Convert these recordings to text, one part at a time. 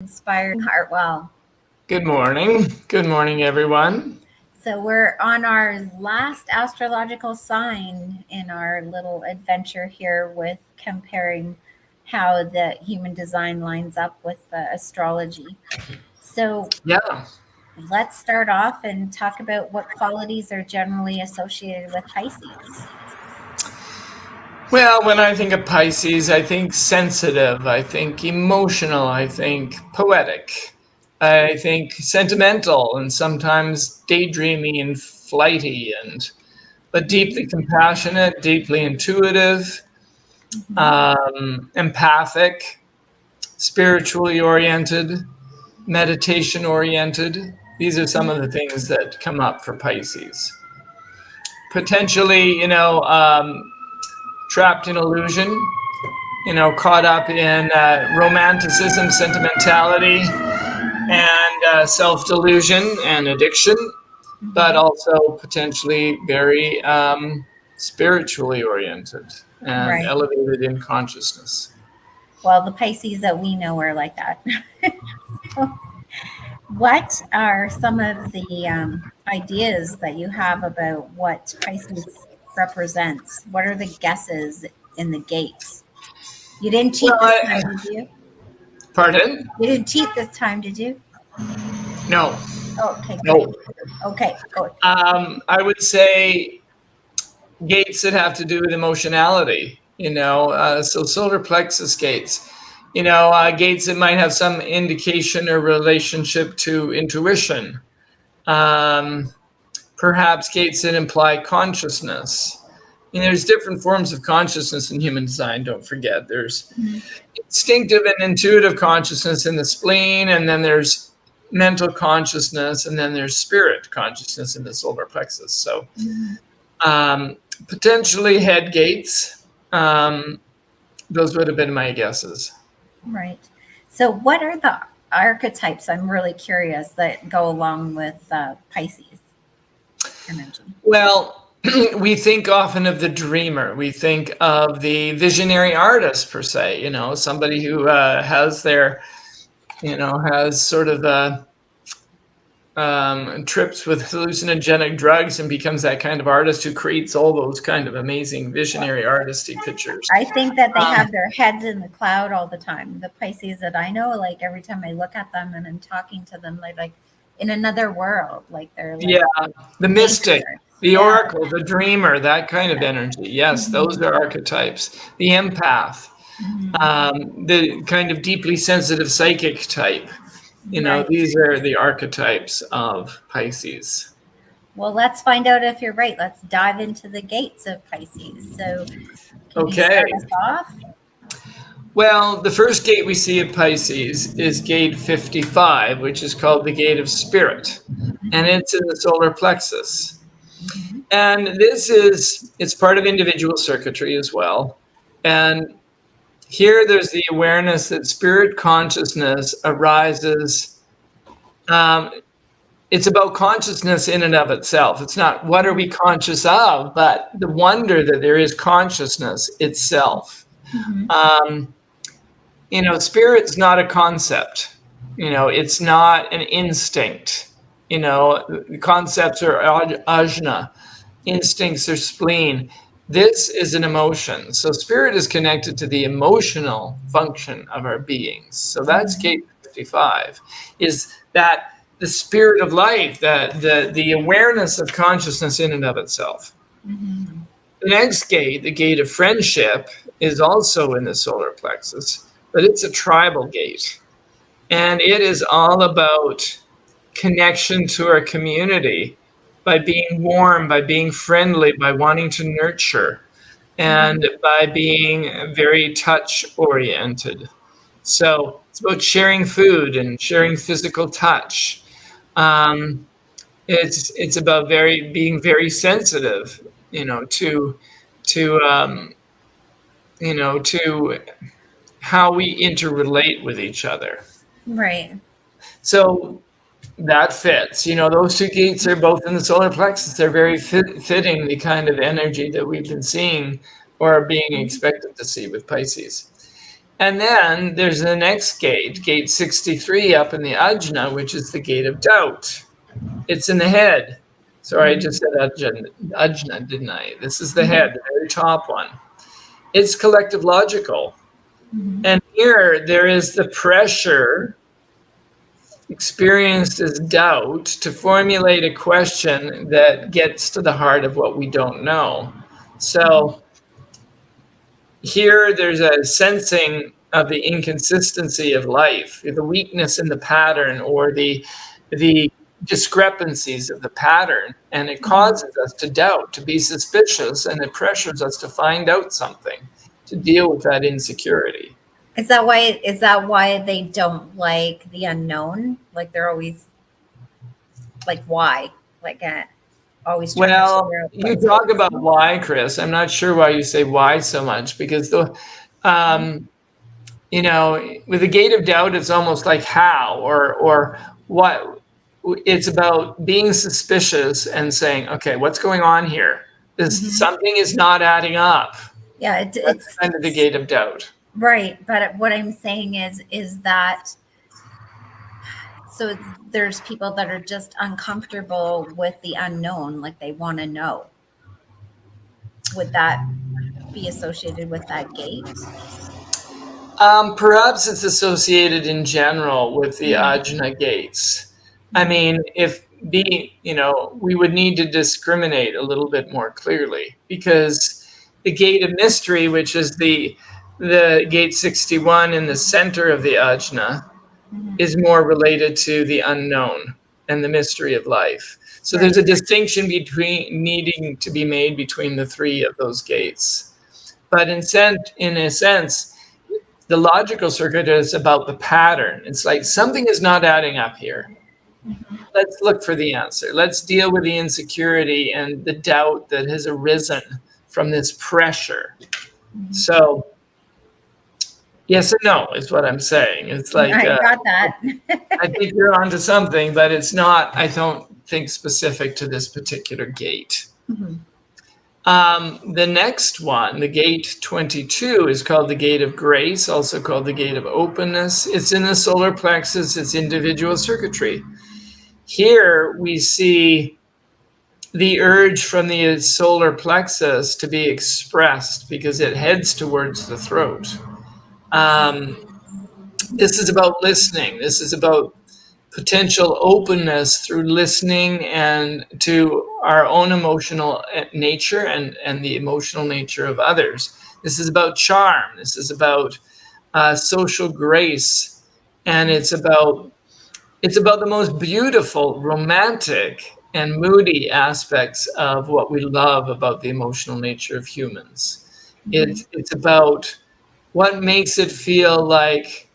Inspired Hartwell. Good morning. Good morning, everyone. So we're on our last astrological sign in our little adventure here with comparing how the human design lines up with the astrology. So Yeah. let's start off and talk about what qualities are generally associated with Pisces. Well, when I think of Pisces, I think sensitive, I think emotional, I think poetic, I think sentimental, and sometimes daydreamy and flighty, but deeply compassionate, deeply intuitive, Mhm. empathic, spiritually oriented, meditation oriented. These are some of the things that come up for Pisces. Potentially, trapped in illusion, caught up in romanticism, sentimentality, and self delusion and addiction, but Mhm. also potentially very spiritually oriented and Right. elevated in consciousness. Well, the Pisces that we know are like that. What are some of the ideas that you have about what Pisces represents? What are the guesses in the gates? You didn't Well, cheat this time, did you? pardon? You didn't cheat this time, did you? No, Oh, okay, good. no. Okay, good. I would say gates that have to do with emotionality, so solar plexus gates, gates that might have some indication or relationship to intuition, um, perhaps gates that imply consciousness. There's different forms of consciousness in human design, don't forget. There's Mhm. instinctive and intuitive consciousness in the spleen, and then there's mental consciousness, and then there's spirit consciousness in the solar plexus. So Mhm. um, potentially head gates. Those would have been my guesses. Right. So, what are the archetypes? I'm really curious that go along with Pisces energy. Well, we think often of the dreamer. We think of the visionary artist, per se, somebody who has sort of trips with hallucinogenic drugs and becomes that kind of artist who creates all those kind of amazing visionary artisty pictures. I think that they Um, have their heads in the cloud all the time. The Pisces that I know, like every time I look at them and I'm talking to them, they're like in another world. Like they're yeah, like the mystic, nature. the Yeah. oracle, the dreamer, that kind of Yeah. energy. Yes, those Mhm. are archetypes. The empath, Mhm. the kind of deeply sensitive psychic type. Right. These are the archetypes of Pisces. Well, let's find out if you're right. Let's dive into the gates of Pisces. So, can you Okay. start us off? Well, the first gate we see of Pisces is gate 55, which is called the gate of spirit, and Mhm. it's in the solar plexus. Mhm. And it's part of individual circuitry as well. And here there's the awareness that spirit consciousness arises. Um, it's about consciousness in and of itself. It's not what are we conscious of, but the wonder that there is consciousness itself. Mhm. Um, Spirit's not a concept. It's not an instinct. Concepts are ajna, instincts are spleen. This is an emotion. So spirit is connected to the emotional function of our beings. So that's Mhm. gate 55, is that the spirit of life, the awareness of consciousness in and of itself. Mhm. The next gate, the gate of friendship, is also in the solar plexus, but it's a tribal gate. And it is all about connection to our community by being warm, by being friendly, by wanting to nurture, and Mhm. by being very touch oriented. So it's about sharing food and sharing physical touch. Um, it's about being very sensitive, to to how we interrelate with each other. Right. So that fits. Those two gates are both in the solar plexus. They're very fitting the kind of energy that we've been seeing or being Mhm. expected to see with Pisces. And then there's the next gate, gate 63 up in the ajna, which is the gate of doubt. It's in the head. Sorry, I just said ajna, didn't I? This is the head, the very top one. It's collective logical. And here there is the pressure experienced as doubt to formulate a question that gets to the heart of what we don't know. So here there's a sensing of the inconsistency of life, the weakness in the pattern, or the discrepancies of the pattern, and it causes us to doubt, to be suspicious, and it pressures us to find out something, to deal with that insecurity. Is that why they don't like the unknown? Like they're always like, why? Like always trying to figure out you talk about why, Kris. I'm not sure why you say why so much, because you know, with the gate of doubt, it's almost like how or what. It's about being suspicious and saying, okay, what's going on here? Something is not adding up. Yeah, it's kind of the gate of doubt. Right, but what I'm saying is that so there's people that are just uncomfortable with the unknown, like they want to know. Would that be associated with that gate? Perhaps it's associated in general with the ajna gates. I mean, we would need to discriminate a little bit more clearly, because the gate of mystery, which is the gate 61 in the center of the ajna, is more related to the unknown and the mystery of life. So there's a distinction needing to be made between the three of those gates. But in a sense, the logical circuit is about the pattern. It's like something is not adding up here. Let's look for the answer. Let's deal with the insecurity and the doubt that has arisen from this pressure. So yes and no is what I'm saying. It's like I got that. I think you're onto something, but it's not, I don't think, specific to this particular gate. The next one, the gate 22, is called the gate of grace, also called the gate of openness. It's in the solar plexus. It's individual circuitry. Here we see the urge from the solar plexus to be expressed because it heads towards the throat. This is about listening. This is about potential openness through listening and to our own emotional nature and the emotional nature of others. This is about charm. This is about social grace, and it's about the most beautiful, romantic, and moody aspects of what we love about the emotional nature of humans. It's about what makes it feel like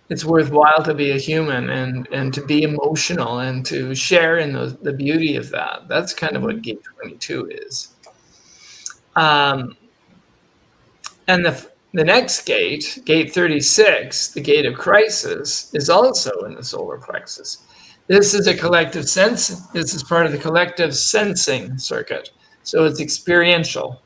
it's worthwhile to be a human and to be emotional and to share in the beauty of that. That's kind of what gate 22 is. And the next gate, gate 36, the gate of crisis, is also in the solar plexus. This is a collective sense. This is part of the collective sensing circuit. So it's experiential.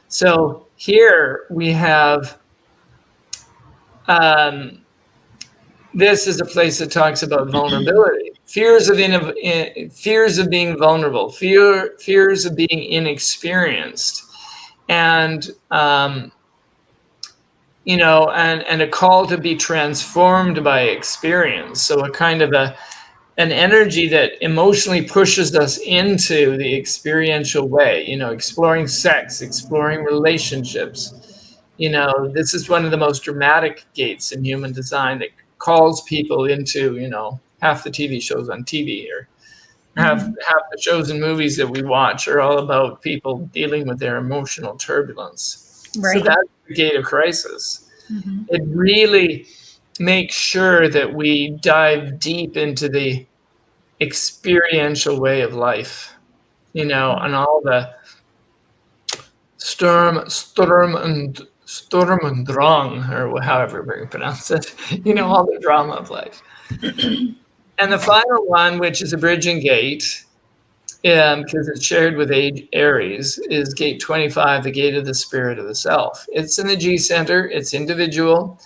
So here we have this is a place that talks about vulnerability, fears of being vulnerable, fears of being inexperienced, and and a call to be transformed by experience. So a kind of an energy that emotionally pushes us into the experiential way. Exploring sex, exploring relationships. This is one of the most dramatic gates in human design that calls people into, half the TV shows on TV or half the shows and movies that we watch are all about people dealing with their emotional turbulence. Right. So that's the gate of crisis. It really makes sure that we dive deep into the experiential way of life, and all the storm and drang, or however we pronounce it, all the drama of life. And the final one, which is a bridging gate, because it's shared with Aries, is gate 25, the gate of the spirit of the self. It's in the G center, it's individual,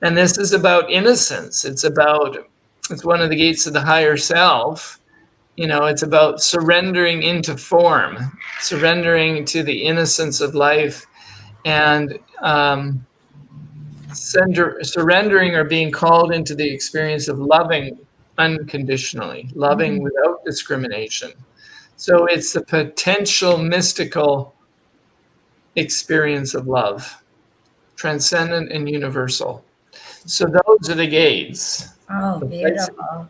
and this is about innocence. It's one of the gates of the higher self. It's about surrendering into form, surrendering to the innocence of life, and surrendering or being called into the experience of loving unconditionally, loving without discrimination. So it's the potential mystical experience of love, transcendent and universal. So those are the gates. Oh, beautiful.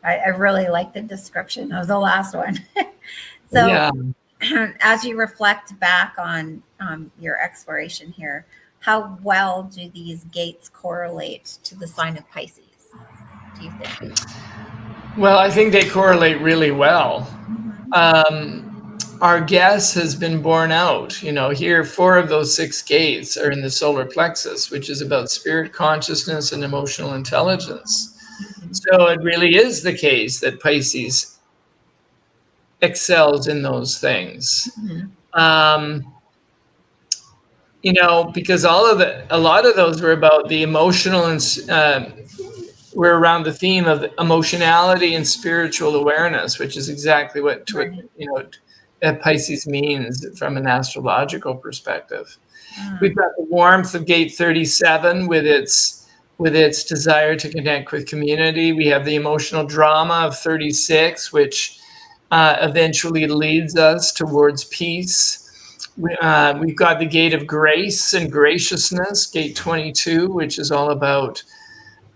I really like the description of the last one. So Yeah. as you reflect back on your exploration here, how well do these gates correlate to the sign of Pisces, do you think? Well, I think they correlate really well. Our guess has been borne out. Here, 4 of those 6 gates are in the solar plexus, which is about spirit consciousness and emotional intelligence. So it really is the case that Pisces excels in those things. Because a lot of those were about the emotional and we're around the theme of emotionality and spiritual awareness, which is exactly what Pisces means from an astrological perspective. We've got the warmth of gate 37 with its desire to connect with community. We have the emotional drama of 36, which eventually leads us towards peace. We've got the gate of grace and graciousness, gate 22, which is all about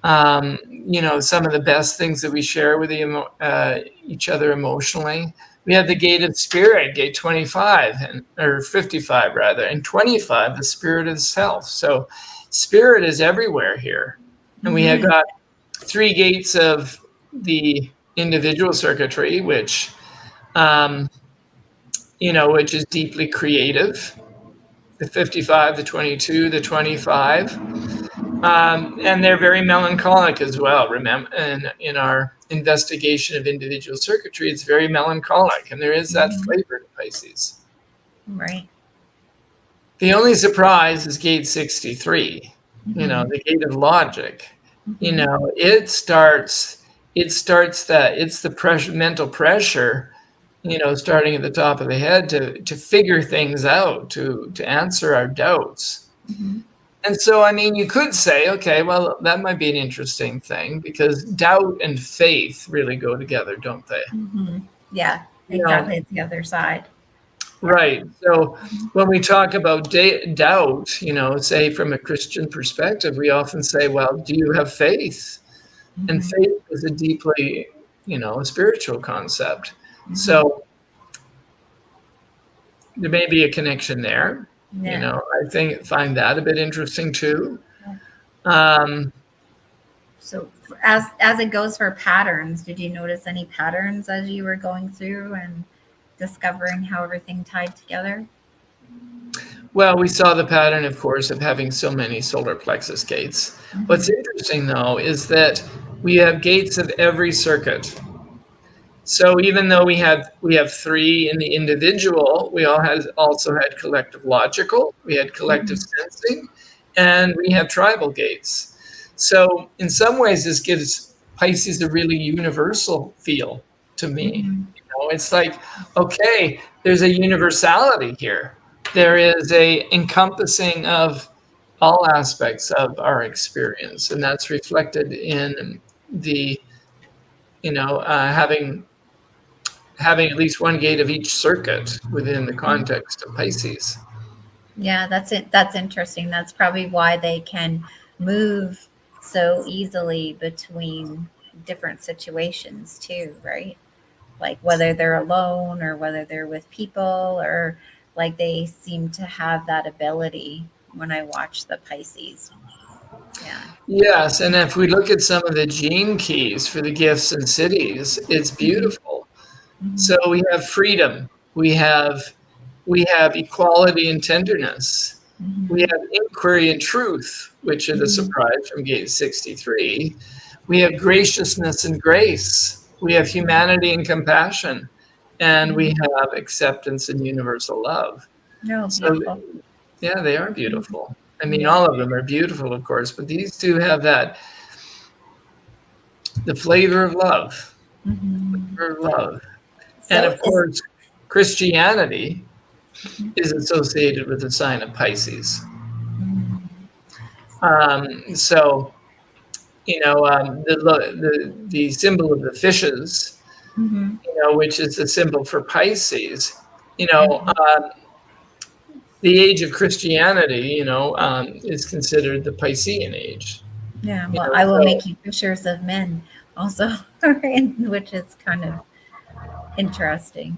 some of the best things that we share with each other emotionally. We have the gate of spirit, gate 25, or 55 rather, and 25, the spirit of the self. So spirit is everywhere here. And we have got 3 gates of the individual circuitry, which is deeply creative. The 55, the 22, the 25. And they're very melancholic as well. Remember, in our investigation of individual circuitry, it's very melancholic, and there is that flavor to Pisces. Right. The only surprise is gate 63, the gate of logic. It's the pressure, mental pressure, starting at the top of the head to figure things out, to answer our doubts. And so, you could say, okay, well, that might be an interesting thing, because doubt and faith really go together, don't they? Yeah, exactly. It's the other side. Right. So when we talk about doubt, say from a Christian perspective, we often say, well, do you have faith? And faith is a deeply, a spiritual concept. So there may be a connection there. Yeah. I find that a bit interesting too. So as it goes for patterns, did you notice any patterns as you were going through and discovering how everything tied together? Well, we saw the pattern, of course, of having so many solar plexus gates. What's interesting, though, is that we have gates of every circuit. So even though we have 3 in the individual, we also had collective logical, we had collective sensing, and we have tribal gates. So in some ways, this gives Pisces a really universal feel to me. It's like, okay, there's a universality here. There is a encompassing of all aspects of our experience, and that's reflected in the having at least 1 gate of each circuit within the context of Pisces. Yeah, that's it. That's interesting. That's probably why they can move so easily between different situations too, right? Like whether they're alone or whether they're with people, or like they seem to have that ability when I watch the Pisces. Yeah. Yes, and if we look at some of the gene keys for the gifts and cities, it's beautiful. So we have freedom, we have equality and tenderness, we have inquiry and truth, which is a surprise from gate 63. We have graciousness and grace, we have humanity and compassion, and we have acceptance and universal love. No, So beautiful. yeah, they are beautiful. I mean, Yeah. all of them are beautiful, of course, but these two have the flavor of love, Mhm. flavor of love. And So of is course, Christianity is associated with the sign of Pisces. mm, So, the symbol of the fishes, mhm, which is the symbol for Pisces, mhm. the age of Christianity, is considered the Piscean age. Yeah, well, I will So make you pictures of men also, which is kind of interesting.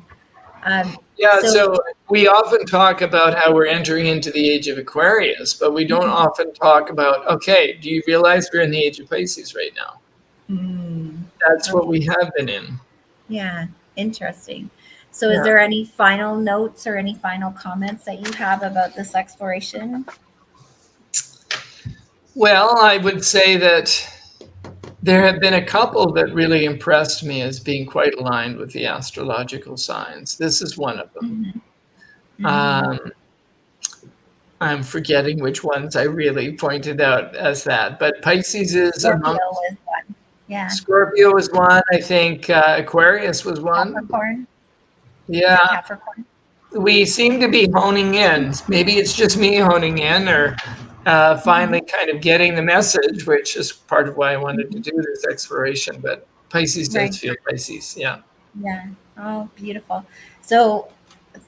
Um, yeah, so so we often talk about how we're entering into the age of Aquarius, but we don't mhm, often talk about, okay, do you realize we're in the age of Pisces right now? mm, That's what okay, we have been in. yeah, interesting. So, is Yeah. there any final notes or any final comments that you have about this exploration? Well, I would say that there have been a couple that really impressed me as being quite aligned with the astrological signs. This is one of them. Hmm. Hmm. Um, I'm forgetting which ones I really pointed out as that, but Pisces is Scorpio amongst. is one. Yeah, Scorpio was one. I think Aquarius was one. Capricorn. Is it Yeah, Capricorn? we seem to be honing in. Maybe it's just me honing in, or Hmm. finally kind of getting the message, which is part of why I wanted to Hmm. do this exploration. But Pisces does Right. feel Pisces. Yeah. Yeah. Oh, beautiful. So,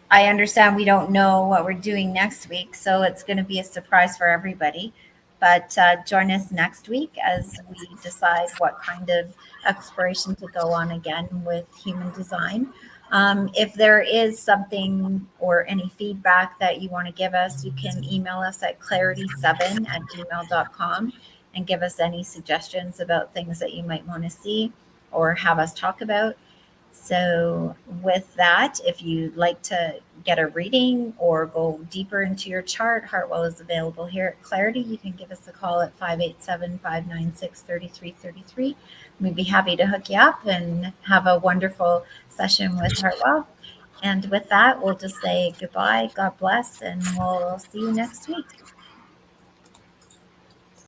I understand we don't know what we're doing next week, so it's going to be a surprise for everybody. But join us next week as we decide what kind of exploration to go on again with human design. If there is something or any feedback that you want to give us, you can email us at clarity7@gmail.com and give us any suggestions about things that you might want to see or have us talk about. So, with that, if you'd like to get a reading or go deeper into your chart, Hartwell is available here at Clarity. You can give us a call at 587-596-3333. We'd be happy to hook you up and have a wonderful session with Hartwell. And with that, we'll just say goodbye, God bless, and we'll see you next week.